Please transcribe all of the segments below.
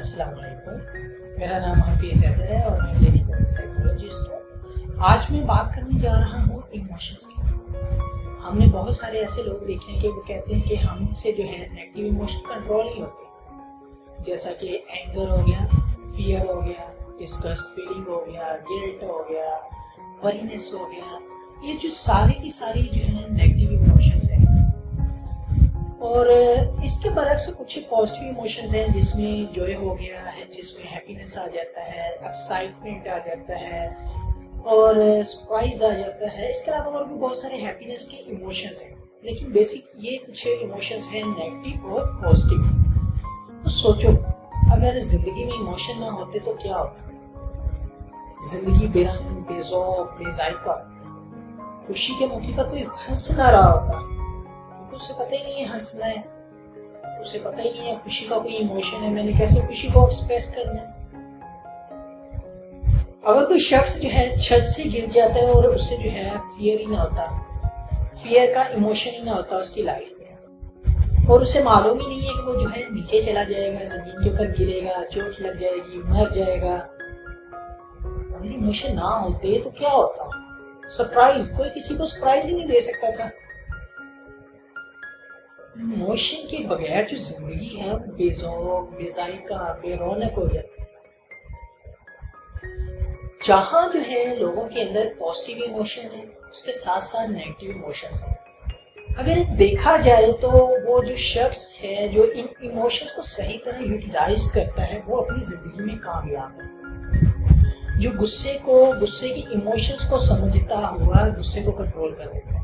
अस्सलाम वालेकुम। मेरा नाम हफीज़ हैदर है और मैं क्लिनिकल साइकोलॉजिस्ट हूँ। आज मैं बात करने जा रहा हूँ इमोशंस की। हमने बहुत सारे ऐसे लोग देखे हैं कि वो कहते हैं कि हमसे जो है नेगेटिव इमोशन कंट्रोल नहीं होते, जैसा कि एंगर हो गया, फियर हो गया, डिस्गस्ट फीलिंग हो गया, गिल्ट हो गया, वरीनेस हो गया। ये जो सारी की सारी जो है नेगेटिव इमोशंस हैं। और इसके बरक्स कुछ पॉजिटिव इमोशंस हैं जिसमें जॉय हो गया है, जिसमें हैप्पीनेस आ जाता है, एक्साइटमेंट आ जाता है और सरप्राइज आ जाता है। इसके अलावा और भी बहुत सारे हैप्पीनेस के इमोशंस हैं, लेकिन बेसिक ये कुछ इमोशंस हैं नेगेटिव और पॉजिटिव। तो सोचो, अगर जिंदगी में इमोशन ना होते तो क्या होता? जिंदगी बेरंग, बेज़ौक़, बेज़ायका। खुशी के मौके पर कोई हंस ना रहा होता, उसे पता ही नहीं है हंसना है, उसे पता ही नहीं है खुशी का कोई इमोशन है, मैंने कैसे खुशी को एक्सप्रेस करना है। अगर कोई शख्स जो है छत से गिर जाता है और उससे जो है फियर ही ना होता, फियर का इमोशन ही ना होता उसकी लाइफ में, और उसे मालूम ही नहीं है कि वो जो है नीचे चला जाएगा, जमीन के ऊपर गिरेगा, चोट लग जाएगी, मर जाएगा। अगर इमोशन ना होते तो क्या होता? सरप्राइज, कोई किसी को सरप्राइज ही नहीं दे सकता था। इमोशन के बगैर जो जिंदगी है वो बेज़ौक़, बेज़ायका, बेरौनक हो जाती है। जहां जो है लोगों के अंदर पॉजिटिव इमोशन है, उसके साथ साथ नेगेटिव इमोशंस है। अगर देखा जाए तो वो जो शख्स है जो इन इमोशंस को सही तरह यूटिलाइज करता है वो अपनी जिंदगी में कामयाब है। जो गुस्से की इमोशंस को समझता हुआ गुस्से को कंट्रोल कर लेता है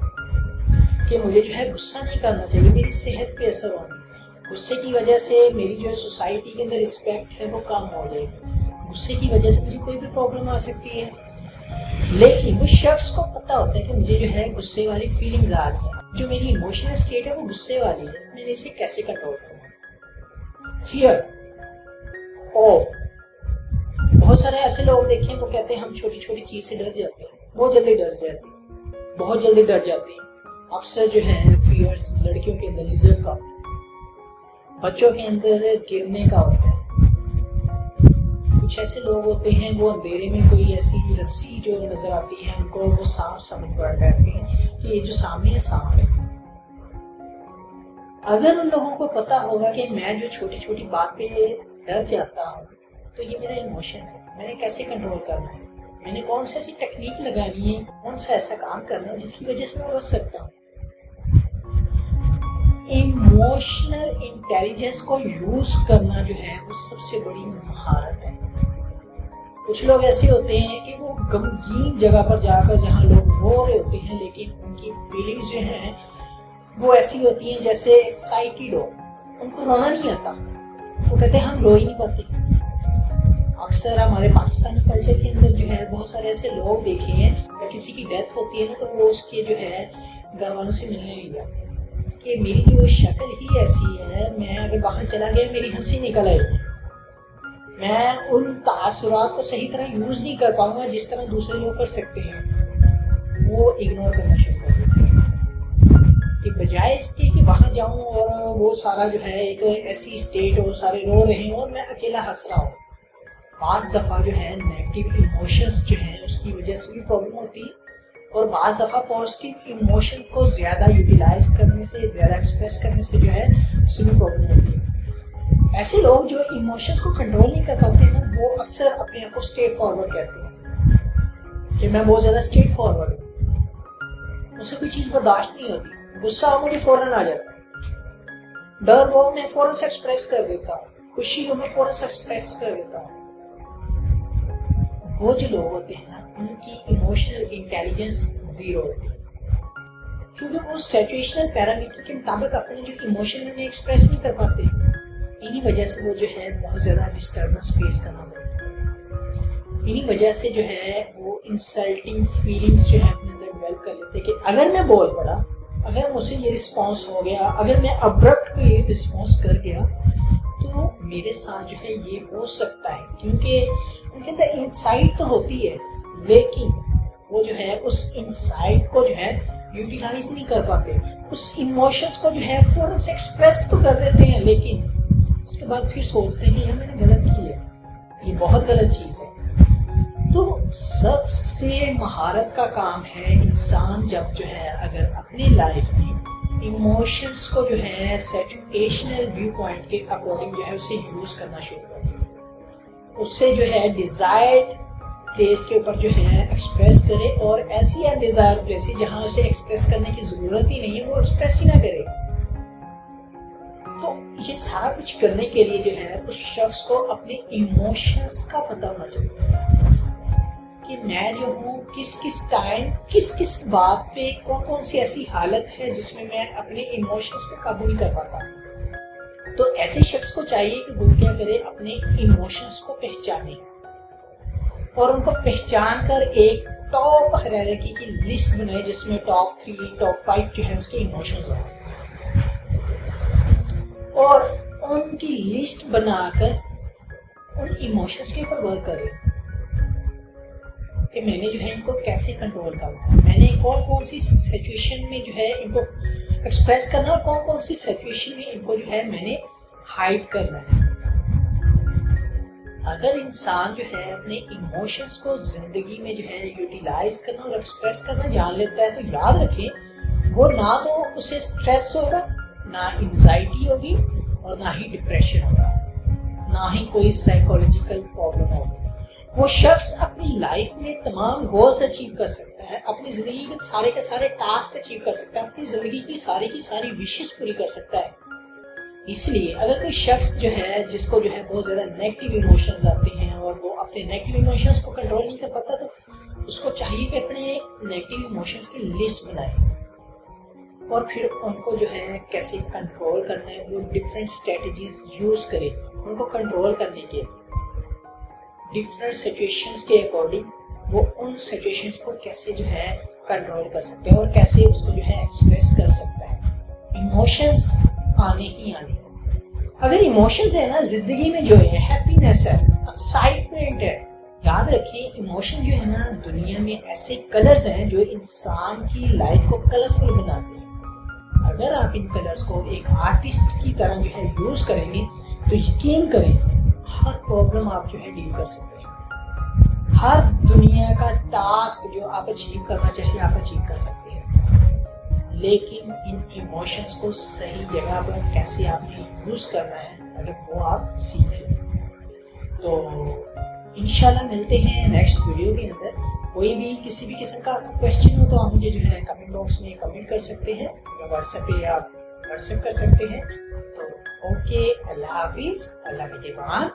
कि मुझे जो है गुस्सा नहीं करना चाहिए, मेरी सेहत पे असर होगी, गुस्से की वजह से मेरी जो है सोसाइटी के अंदर रिस्पेक्ट है वो कम हो जाएगी, गुस्से की वजह से मुझे कोई भी प्रॉब्लम आ सकती है। लेकिन वो शख्स को पता होता है कि मुझे जो है गुस्से वाली फीलिंग्स आ रही है, जो मेरी इमोशनल स्टेट है वो गुस्से वाली है, मैंने इसे कैसे कंट्रोल करना। फियर, खौफ। बहुत सारे ऐसे लोग देखे हैं वो कहते हैं हम छोटी छोटी चीज से डर जाते हैं, बहुत जल्दी डर जाते हैं। अक्सर जो है फियर्स लड़कियों के अंदर लिजर्ड का, बच्चों के अंदर गिरने का होता है। कुछ ऐसे लोग होते हैं वो अंधेरे में कोई ऐसी रस्सी जो नजर आती है उनको वो सांप समझ पड़ बैठते हैं कि ये जो सामने है सांप है। अगर उन लोगों को पता होगा कि मैं जो छोटी छोटी बात पे डर जाता हूँ तो ये मेरा इमोशन है, मैंने कैसे कंट्रोल करना है, मैंने कौन सी ऐसी टेक्निक लगानी है, कौन सा ऐसा काम करना है जिसकी वजह से मैं बच सकता हूँ। इमोशनल इंटेलिजेंस को यूज करना जो है वो सबसे बड़ी महारत है। कुछ लोग ऐसे होते हैं कि वो गमगीन जगह पर जाकर जहाँ लोग रो रहे होते हैं, लेकिन उनकी फीलिंग्स जो हैं वो ऐसी होती हैं जैसे एक्साइटेड हो, उनको रोना नहीं आता, वो कहते हैं हम रो ही नहीं पाते। अक्सर हमारे पाकिस्तानी कल्चर के अंदर जो है बहुत सारे ऐसे लोग देखे हैं, किसी की डेथ होती है ना तो वो उसके जो है घर वालों से मिलने नहीं जाते कि मेरी जो शक्ल ही ऐसी है, मैं अगर बाहर चला गया मेरी हंसी निकल आएगी, मैं उन तासुरात को सही तरह यूज नहीं कर पाऊंगा जिस तरह दूसरे लोग कर सकते हैं। वो इग्नोर करना शुरू कर देते हैं कि बजाय इसके कि वहां जाऊं और वो सारा जो है एक ऐसी स्टेट हो, सारे रो रहे हैं और मैं अकेला हंस रहा हूँ। बाज़ दफ़ा जो है नेगेटिव इमोशंस जो हैं उसकी वजह से भी प्रॉब्लम होती है, और बाज़ दफ़ा पॉजिटिव इमोशन को ज़्यादा यूटिलाइज करने से, ज़्यादा एक्सप्रेस करने से जो है उससे भी प्रॉब्लम होती है। ऐसे लोग जो इमोशंस को कंट्रोल नहीं कर पाते हैं वो अक्सर अपने आप को स्ट्रेट फॉरवर्ड कहते हैं कि मैं बहुत ज़्यादा स्ट्रेट फॉरवर्ड हूँ, मुझसे कोई चीज़ बर्दाश्त नहीं होती, गुस्सा हो मुझे फ़ौरन आ जाता है, डर हो मैं फ़ौरन से एक्सप्रेस कर देता हूँ, खुशी हो मैं फ़ौरन से एक्सप्रेस कर देता हूँ। वो जो लोग होते हैं ना उनकी इमोशनल इंटेलिजेंस जीरो होती है, क्योंकि वो सिचुएशनल पैरामीटर के मुताबिक अपने जो इमोशन है उन्हें एक्सप्रेस नहीं कर पाते। इन्हीं वजह से वो जो है बहुत ज़्यादा डिस्टर्बेंस फेस करना पड़ता है। इन्हीं वजह से जो है वो इंसल्टिंग फीलिंग्स जो है अपने अंदर डेवलप कर लेते हैं कि अगर मैं बोल पड़ा, अगर मुझसे ये रिस्पॉन्स हो गया, अगर मैं अब्रप्ट को ये रिस्पॉन्स कर गया तो मेरे साथ जो है ये हो सकता है। क्योंकि उनके अंदर इंसाइट तो होती है, लेकिन वो जो है उस इंसाइट को जो है यूटिलाइज नहीं कर पाते, उस इमोशंस को जो है फौरन से एक्सप्रेस तो कर देते हैं, लेकिन کے بعد پھر سوچتے ہیں کہ میں نے غلط کیا، یہ بہت غلط چیز ہے۔ تو سب سے مہارت کا کام ہے انسان جب جو ہے اگر اپنی لائف میں ایموشنز کو جو ہے سچویشنل ویو پوائنٹ کے اکارڈنگ جو ہے اسے یوز کرنا شروع کر دے، اسے جو ہے ڈیزائرڈ پلیس کے اوپر جو ہے ایکسپریس کرے، اور ایسی انڈیزائرڈ پلیس جہاں اسے ایکسپریس کرنے کی ضرورت ہی نہیں ہے وہ ایکسپریس ہی نہ کرے۔ تو یہ سارا کچھ کرنے کے لیے جو ہے اس شخص کو اپنے ایموشنز کا پتہ ہونا چاہیے کہ میں جو ہوں کس کس ٹائم کس کس بات پہ کون کون سی ایسی حالت ہے جس میں میں اپنے ایموشنز پہ قابو نہیں کر پاتا۔ تو ایسے شخص کو چاہیے کہ وہ کیا کرے، اپنے ایموشنز کو پہچانے اور ان کو پہچان کر ایک ٹاپ ہائرارکی کی لسٹ بنائے جس میں ٹاپ 3 ٹاپ 5 جو ہے اس کے ایموشنز ہوں، اور ان کی لسٹ بنا کر ان ایموشنز کے اوپر ورک کرے کہ میں نے جو ہے ان کو کیسے کنٹرول کرنا ہے، میں نے کون کون سی سچویشن میں جو ہے ان کو ایکسپریس کرنا اور کون کون سی سچویشن میں ان کو جو ہے میں نے ہائڈ کرنا ہے۔ اگر انسان جو ہے اپنے ایموشنز کو زندگی میں جو ہے یوٹیلائز کرنا اور ایکسپریس کرنا جان لیتا ہے تو یاد رکھیں وہ نہ تو اسے سٹریس ہوگا، نہ انزائٹی ہوگی، اور نہ ہی ڈپریشن ہوگا، نہ ہی کوئی سائیکولوجیکل پرابلم ہوگی۔ وہ شخص اپنی لائف میں تمام گولز اچیو کر سکتا ہے، اپنی زندگی کے سارے ٹاسک اچیو کر سکتا ہے، اپنی زندگی کی ساری وشز پوری کر سکتا ہے۔ اس لیے اگر کوئی شخص جو ہے جس کو جو ہے بہت زیادہ نیگیٹو ایموشنز آتے ہیں اور وہ اپنے نیگیٹو ایموشنز کو کنٹرول نہیں کر پاتا، تو اس کو چاہیے کہ اپنے نیگیٹو ایموشنز کی لسٹ بنائے اور پھر ان کو جو ہے کیسے کنٹرول کرنا ہے وہ ڈفرینٹ اسٹریٹجیز یوز کرے ان کو کنٹرول کرنے کے، ڈفرینٹ سچویشنز کے اکارڈنگ وہ ان سچویشنز کو کیسے جو ہے کنٹرول کر سکتے ہیں اور کیسے اس کو جو ہے ایکسپریس کر سکتا ہے۔ ایموشنز آنے ہی آنے، اگر ایموشنز ہے نا زندگی میں جو ہے ہیپینس ہے، ایکسائٹمنٹ ہے، یاد رکھیں ایموشن جو ہے نا دنیا میں ایسے کلرز ہیں جو انسان کی لائف کو کلرفل بناتے ہیں۔ اگر آپ ان کلرز کو ایک آرٹسٹ کی طرح جو ہے یوز کریں گے تو یقین کریں ہر پرابلم آپ جو ہے ڈیل کر سکتے ہیں، ہر دنیا کا ٹاسک جو آپ اچیو کرنا چاہیے آپ اچیو کر سکتے ہیں، لیکن ان ایموشنز کو صحیح جگہ پر کیسے آپ نے یوز کرنا ہے اگر وہ آپ سیکھ لیں۔ تو انشاءاللہ ملتے ہیں نیکسٹ ویڈیو کے اندر۔ کوئی بھی کسی بھی قسم کا کویشچن ہو تو آپ مجھے جو ہے کمنٹ باکس میں کمنٹ کر سکتے ہیں یا واٹس ایپ پہ آپ واٹس ایپ کر سکتے ہیں۔ تو اوکے، اللہ حافظ، اللہ کے نگہبان۔